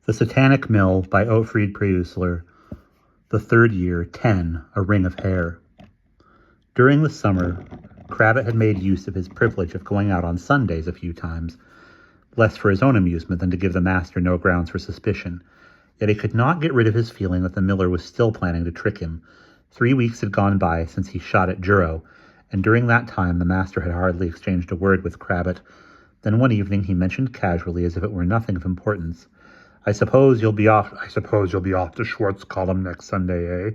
The Satanic Mill by Otfried Preussler. The third year, 10, a ring of hair. During the summer, Cravat had made use of his privilege of going out on Sundays a few times, less for his own amusement than to give the master no grounds for suspicion. Yet he could not get rid of his feeling that the miller was still planning to trick him. 3 weeks had gone by since he shot at Juro, and during that time the master had hardly exchanged a word with Cravat. Then one evening he mentioned casually, as if it were nothing of importance, I suppose you'll be off to Schwartz column next Sunday, eh?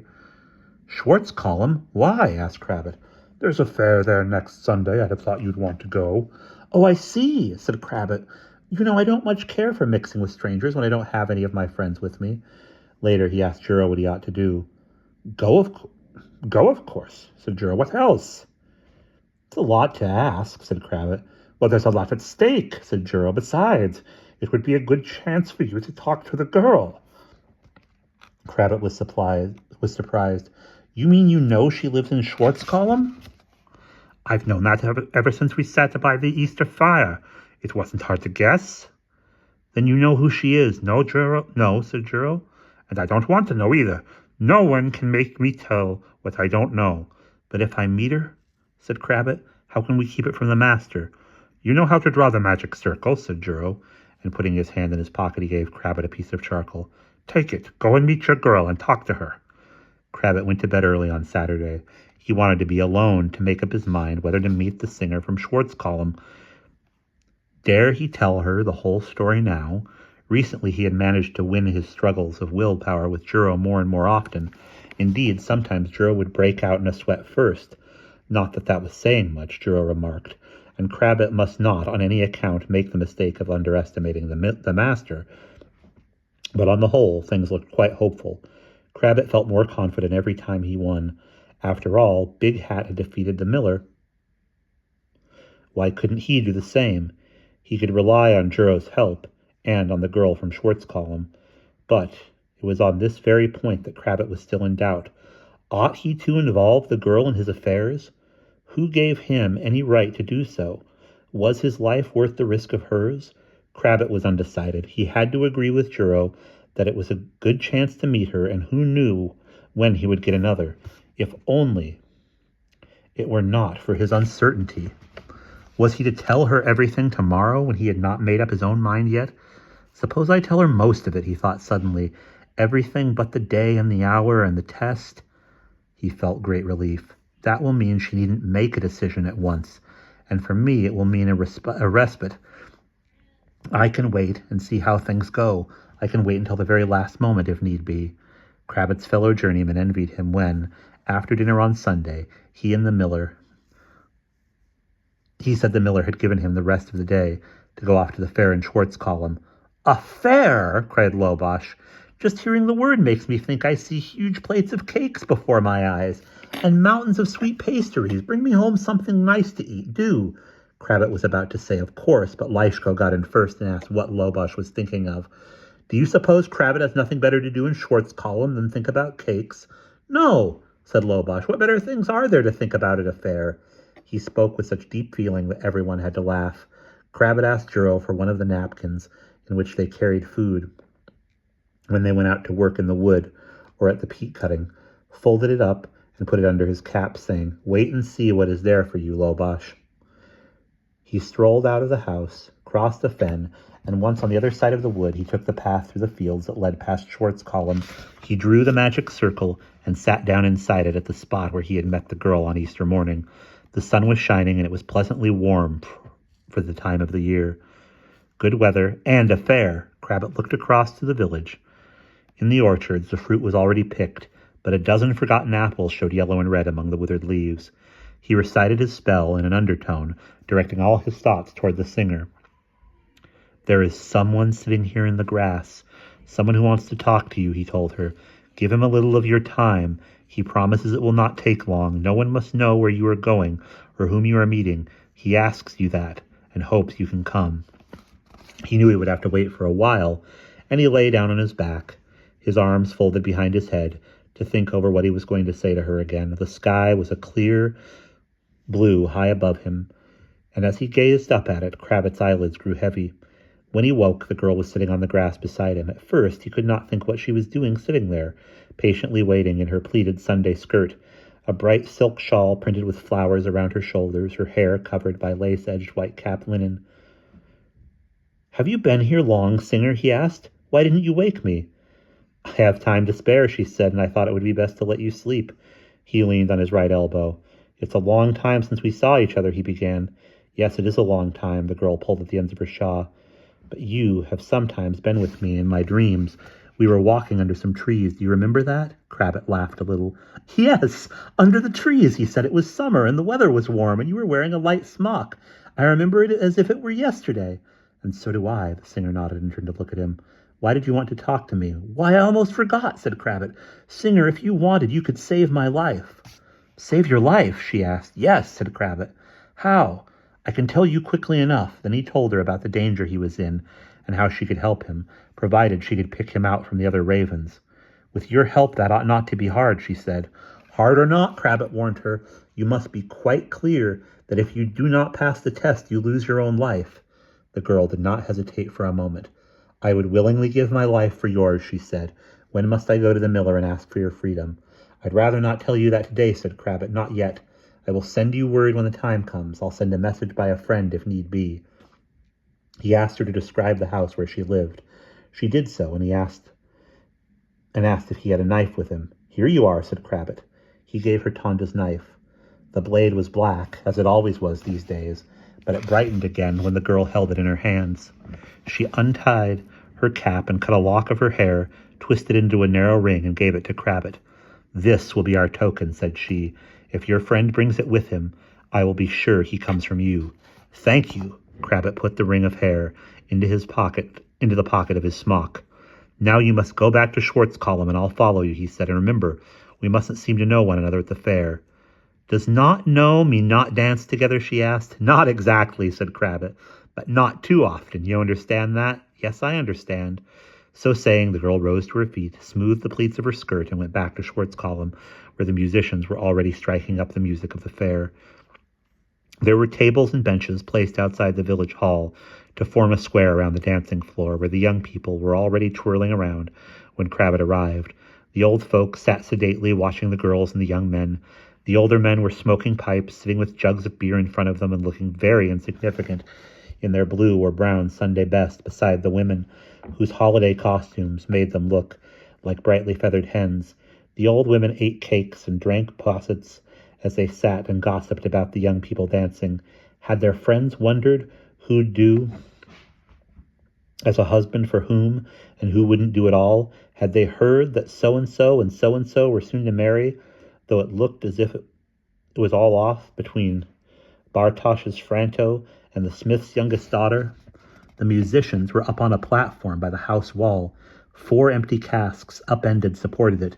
Schwartz column? Why? Asked Cravat. There's a fair there next Sunday. I'd have thought you'd want to go. Oh, I see, said Cravat. You know, I don't much care for mixing with strangers when I don't have any of my friends with me. Later he asked Juro what he ought to do. Go, of course, said Juro. What else? It's a lot to ask, said Cravat. Well, there's a lot at stake, said Juro. Besides, it would be a good chance for you to talk to the girl. Cravat was surprised. You mean you know she lives in Schwartz column? I've known that ever since we sat by the Easter fire. It wasn't hard to guess. Then you know who she is, no, Juro? No, said Juro. And I don't want to know either. No one can make me tell what I don't know. But if I meet her, said Cravat, how can we keep it from the master? You know how to draw the magic circle, said Juro, and putting his hand in his pocket he gave Cravat a piece of charcoal. Take it, go and meet your girl and talk to her. Cravat went to bed early on Saturday. He wanted to be alone to make up his mind whether to meet the singer from Schwartz column. Dare he tell her the whole story now? Recently he had managed to win his struggles of willpower with Juro more and more often. Indeed, sometimes Juro would break out in a sweat first. Not that that was saying much, Juro remarked, and Cravat must not, on any account, make the mistake of underestimating the master. But on the whole, things looked quite hopeful. Cravat felt more confident every time he won. After all, Big Hat had defeated the miller. Why couldn't he do the same? He could rely on Juro's help, and on the girl from Schwartz column. But it was on this very point that Cravat was still in doubt. Ought he to involve the girl in his affairs? Who gave him any right to do so? Was his life worth the risk of hers? Cravat was undecided. He had to agree with Juro that it was a good chance to meet her, and who knew when he would get another. If only it were not for his uncertainty. Was he to tell her everything tomorrow when he had not made up his own mind yet? Suppose I tell her most of it, he thought suddenly. Everything but the day and the hour and the test. He felt great relief. That will mean she needn't make a decision at once, and for me it will mean a respite. I can wait and see how things go. I can wait until the very last moment if need be. Cravat's fellow journeyman envied him when, after dinner on Sunday, he said the miller had given him the rest of the day to go off to the fair in Schwartz column. A fair? Cried Lobosch. Just hearing the word makes me think I see huge plates of cakes before my eyes, and mountains of sweet pastries. Bring me home something nice to eat, do. Cravat was about to say, of course, but Leishko got in first and asked what Lobosch was thinking of. Do you suppose Cravat has nothing better to do in Schwartz column than think about cakes? No, said Lobosch. What better things are there to think about at a fair? He spoke with such deep feeling that everyone had to laugh. Cravat asked Juro for one of the napkins in which they carried food when they went out to work in the wood or at the peat cutting, folded it up, and put it under his cap, saying, Wait and see what is there for you, Lobosch. He strolled out of the house, crossed the fen, and once on the other side of the wood, he took the path through the fields that led past Schwartz column. He drew the magic circle and sat down inside it at the spot where he had met the girl on Easter morning. The sun was shining, and it was pleasantly warm for the time of the year. Good weather and a fair. Cravat looked across to the village. In the orchards, the fruit was already picked, but a dozen forgotten apples showed yellow and red among the withered leaves. He recited his spell in an undertone, directing all his thoughts toward the singer. There is someone sitting here in the grass, someone who wants to talk to you, he told her. Give him a little of your time. He promises it will not take long. No one must know where you are going or whom you are meeting. He asks you that and hopes you can come. He knew he would have to wait for a while, and he lay down on his back, his arms folded behind his head, to think over what he was going to say to her again. The sky was a clear blue high above him, and as he gazed up at it, Cravat's eyelids grew heavy. When he woke, the girl was sitting on the grass beside him. At first, he could not think what she was doing sitting there, patiently waiting in her pleated Sunday skirt, a bright silk shawl printed with flowers around her shoulders, her hair covered by lace-edged white cap linen. "Have you been here long, Singer?" he asked. "Why didn't you wake me?" "I have time to spare," she said, "and I thought it would be best to let you sleep." He leaned on his right elbow. "It's a long time since we saw each other," he began. "Yes, it is a long time," the girl pulled at the ends of her shawl. "But you have sometimes been with me in my dreams. We were walking under some trees. Do you remember that?" Crabbit laughed a little. "Yes, under the trees," he said. "It was summer, and the weather was warm, and you were wearing a light smock. I remember it as if it were yesterday." "And so do I," the singer nodded and turned to look at him. "Why did you want to talk to me?" "Why, I almost forgot," said Crabbit. "Singer, if you wanted, you could save my life." "Save your life?" she asked. "Yes," said Crabbit. "How?" "I can tell you quickly enough." Then he told her about the danger he was in and how she could help him, provided she could pick him out from the other ravens. "With your help, that ought not to be hard," she said. "Hard or not," Crabbit warned her, "you must be quite clear that if you do not pass the test, you lose your own life." The girl did not hesitate for a moment. "I would willingly give my life for yours," she said. "When must I go to the miller and ask for your freedom?" "I'd rather not tell you that today," said Crabbit. "Not yet. I will send you word when the time comes. I'll send a message by a friend if need be." He asked her to describe the house where she lived. She did so, and he asked if he had a knife with him. "Here you are," said Crabbit. He gave her Tonda's knife. The blade was black, as it always was these days, but it brightened again when the girl held it in her hands. She untied her cap and cut a lock of her hair, twisted it into a narrow ring, and gave it to Crabbit. "This will be our token," said she. "If your friend brings it with him, I will be sure he comes from you." "Thank you." Crabbit put the ring of hair into the pocket of his smock. "Now you must go back to Schwarzkopf, and I'll follow you," he said. "And remember, we mustn't seem to know one another at the fair." "Does not know mean not dance together?" she asked. "Not exactly," said Crabbit, "but not too often. You understand that?" "Yes, I understand." So saying, the girl rose to her feet, smoothed the pleats of her skirt, and went back to Schwarzkopf, where the musicians were already striking up the music of the fair. There were tables and benches placed outside the village hall to form a square around the dancing floor, where the young people were already twirling around when Crabbit arrived. The old folk sat sedately watching the girls and the young men. The older men were smoking pipes, sitting with jugs of beer in front of them and looking very insignificant in their blue or brown Sunday best beside the women, whose holiday costumes made them look like brightly feathered hens. The old women ate cakes and drank possets as they sat and gossiped about the young people dancing. Had their friends wondered who'd do as a husband for whom and who wouldn't do it all? Had they heard that so-and-so and so-and-so were soon to marry, though it looked as if it was all off between Bartosz's Franto and the smith's youngest daughter? The musicians were up on a platform by the house wall. 4 empty casks, upended, supported it,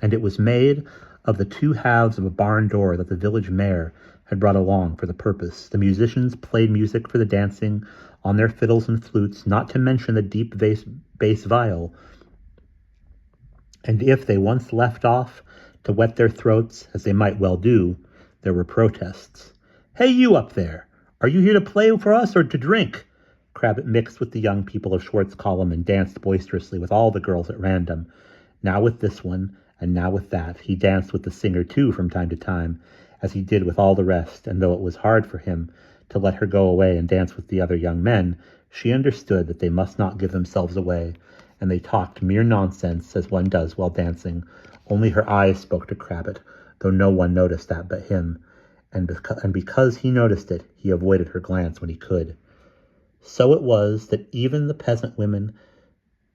and it was made of the 2 halves of a barn door that the village mayor had brought along for the purpose. The musicians played music for the dancing on their fiddles and flutes, not to mention the deep bass viol. And if they once left off to wet their throats, as they might well do, there were protests. "Hey, you up there! Are you here to play for us or to drink?" Crabbit mixed with the young people of Schwarzkopf and danced boisterously with all the girls at random. Now with this one, and now with that. He danced with the singer, too, from time to time, as he did with all the rest, and though it was hard for him to let her go away and dance with the other young men, she understood that they must not give themselves away, and they talked mere nonsense, as one does while dancing. Only her eyes spoke to Crabbit, though no one noticed that but him, and because he noticed it, he avoided her glance when he could. So it was that even the peasant women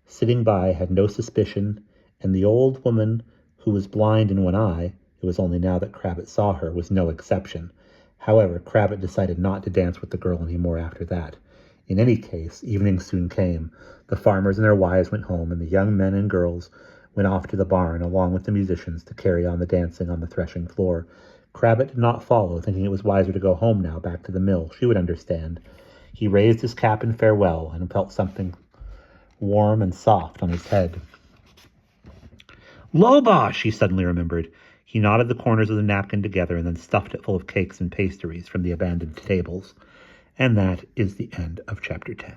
sitting by had no suspicion, and the old woman who was blind in one eye, it was only now that Crabbit saw her, was no exception. However, Crabbit decided not to dance with the girl any more after that. In any case, evening soon came. The farmers and their wives went home, and the young men and girls went off to the barn along with the musicians to carry on the dancing on the threshing floor. Crabbit did not follow, thinking it was wiser to go home now, back to the mill. She would understand. He raised his cap in farewell and felt something warm and soft on his head. "Lobash!" he suddenly remembered. He knotted the corners of the napkin together and then stuffed it full of cakes and pastries from the abandoned tables. And that is the end of chapter 10.